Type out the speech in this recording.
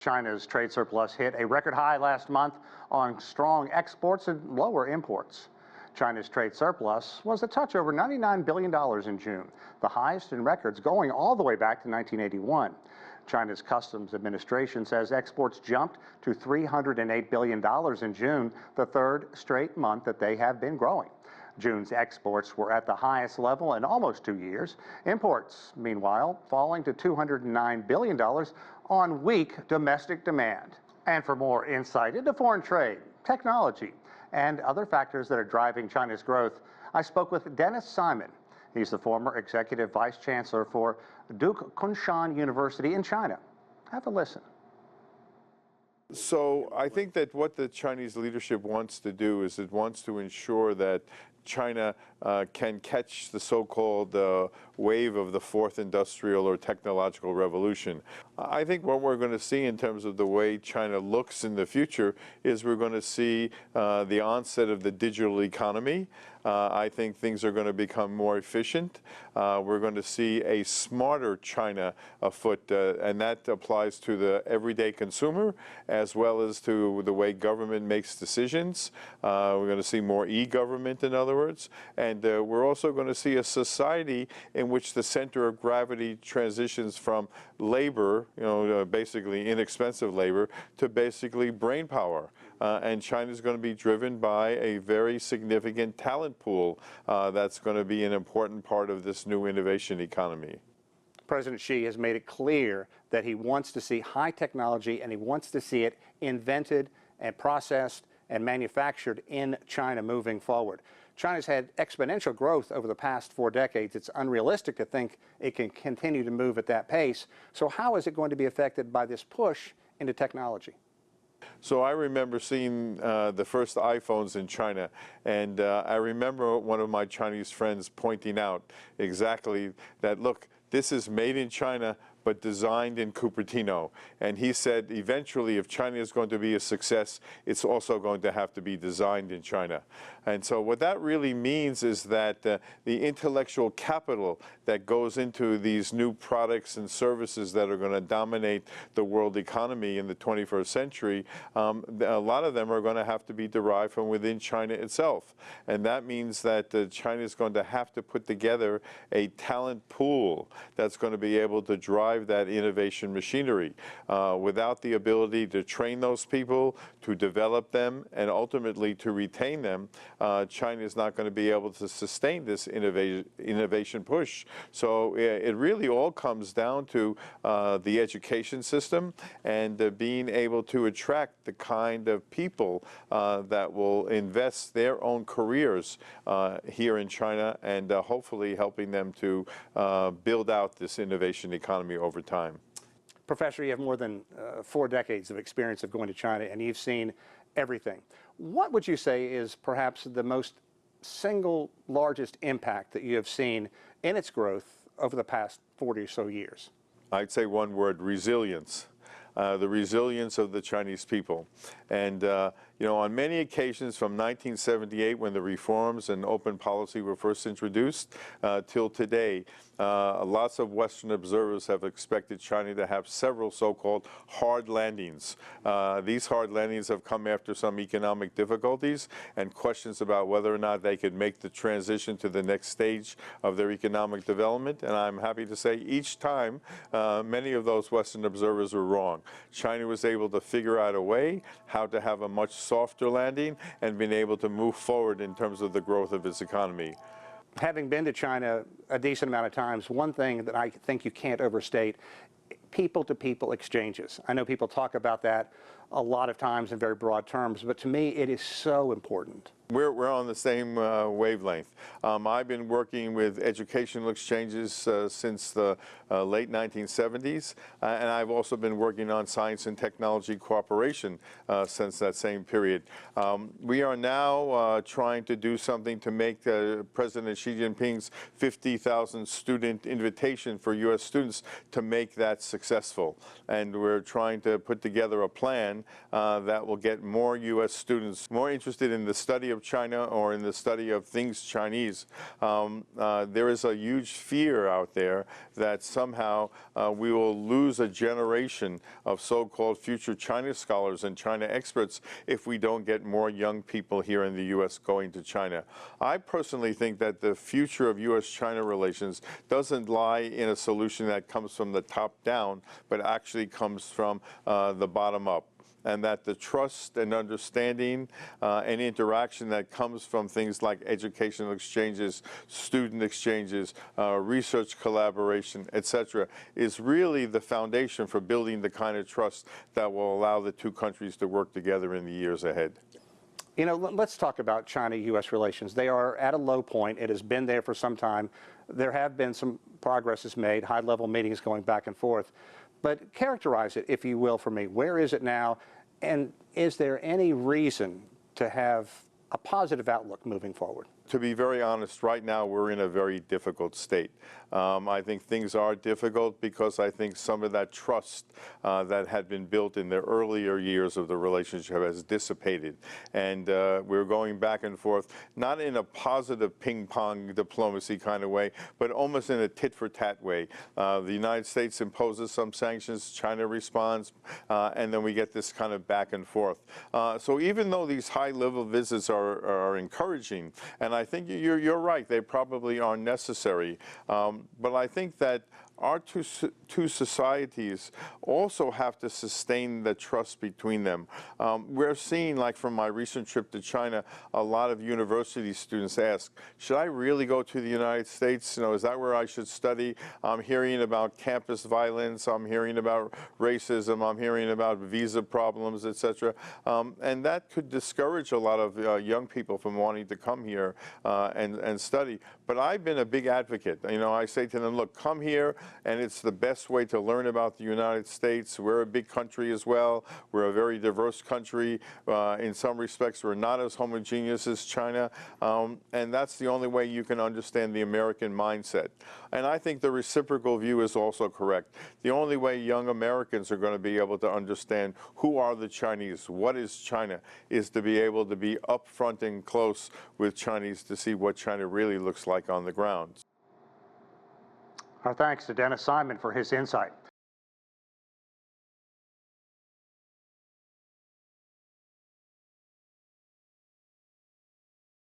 China's trade surplus hit a record high last month on strong exports and lower imports. China's trade surplus was a touch over $99 billion in June, the highest in records going all the way back to 1981. China's Customs Administration says exports jumped to $308 billion in June, the third straight month that they have been growing. June's exports were at the highest level in almost 2 years. Imports, meanwhile, falling to $209 billion on weak domestic demand. And for more insight into foreign trade, technology, and other factors that are driving China's growth, I spoke with Denis Simon. He's the former Executive Vice Chancellor for Duke Kunshan University in China. Have a listen. So I think that what the Chinese leadership wants to do is it wants to ensure that China can catch the so-called wave of the fourth industrial or technological revolution. I think what we're going to see in terms of the way China looks in the future is we're going to see the onset of the digital economy. I think things are going to become more efficient. We're going to see a smarter China afoot, and that applies to the everyday consumer as well as to the way government makes decisions. We're going to see more e-government, in other words, and we're also going to see a society in which the center of gravity transitions from labor, basically inexpensive labor, to basically brain power. And China is going to be driven by a very significant talent pool that's going to be an important part of this new innovation economy. President Xi has made it clear that he wants to see high technology and he wants to see it invented and processed and manufactured in China moving forward. China's had exponential growth over the past 4 decades. It's unrealistic to think it can continue to move at that pace. So how is it going to be affected by this push into technology? So I remember seeing the first iPhones in China, and I remember one of my Chinese friends pointing out exactly that, look, this is made in China, but designed in Cupertino. And he said, eventually, if China is going to be a success, it's also going to have to be designed in China. And so what that really means is that the intellectual capital that goes into these new products and services that are going to dominate the world economy in the 21st century, a lot of them are going to have to be derived from within China itself. And that means that China is going to have to put together a talent pool that's going to be able to drive that innovation machinery. Without the ability to train those people, to develop them, and ultimately to retain them, China is not going to be able to sustain this innovation push. So it really all comes down to the education system and being able to attract the kind of people that will invest their own careers here in China and hopefully helping them to build out this innovation economy over time. Professor, you have more than 4 decades of experience of going to China, and you've seen everything. What would you say is perhaps the most single largest impact that you have seen in its growth over the past 40 or so years? I'd say one word: resilience. The resilience of the Chinese people. And on many occasions from 1978, when the reforms and open policy were first introduced, till today, lots of Western observers have expected China to have several so-called hard landings. These hard landings have come after some economic difficulties and questions about whether or not they could make the transition to the next stage of their economic development. And I'm happy to say each time, many of those Western observers were wrong. China was able to figure out a way how to have a much softer landing and been able to move forward in terms of the growth of its economy. Having been to China a decent amount of times, one thing that I think you can't overstate: people-to-people exchanges. I know people talk about that a lot of times in very broad terms, but to me it is so important. We're on the same wavelength. I've been working with educational exchanges since the late 1970s, and I've also been working on science and technology cooperation since that same period. We are now trying to do something to make President Xi Jinping's 50,000 student invitation for U.S. students to make that successful. And we're trying to put together a plan plan that will get more U.S. students more interested in the study of China or in the study of things Chinese. There is a huge fear out there that somehow we will lose a generation of so-called future China scholars and China experts if we don't get more young people here in the U.S. going to China. I personally think that the future of U.S.-China relations doesn't lie in a solution that comes from the top down, but actually comes from the bottom up. And that the trust and understanding and interaction that comes from things like educational exchanges, student exchanges, research collaboration, etc., is really the foundation for building the kind of trust that will allow the two countries to work together in the years ahead. You know, let's talk about China-U.S. relations. They are at a low point. It has been there for some time. There have been some progress made, high-level meetings going back and forth. But characterize it, if you will, for me. Where is it now? And is there any reason to have a positive outlook moving forward? To be very honest, right now we're in a very difficult state. I think things are difficult because I think some of that trust that had been built in the earlier years of the relationship has dissipated. And we're going back and forth, not in a positive ping-pong diplomacy kind of way, but almost in a tit-for-tat way. The United States imposes some sanctions, China responds, and then we get this kind of back and forth. So even though these high-level visits are encouraging, and I think you're right, they probably are necessary. But I think that our two societies also have to sustain the trust between them. We're seeing, like from my recent trip to China, a lot of university students ask, should I really go to the United States? You know, is that where I should study? I'm hearing about campus violence, I'm hearing about racism, I'm hearing about visa problems, etc. And that could discourage a lot of young people from wanting to come here and study. But I've been a big advocate. You know, I say to them, look, come here, and it's the best way to learn about the United States. We're a big country as well. We're a very diverse country. In some respects, we're not as homogeneous as China. And that's the only way you can understand the American mindset. And I think the reciprocal view is also correct. The only way young Americans are going to be able to understand who are the Chinese, what is China, is to be able to be upfront and close with Chinese to see what China really looks like on the ground. Our thanks to Denis Simon for his insight.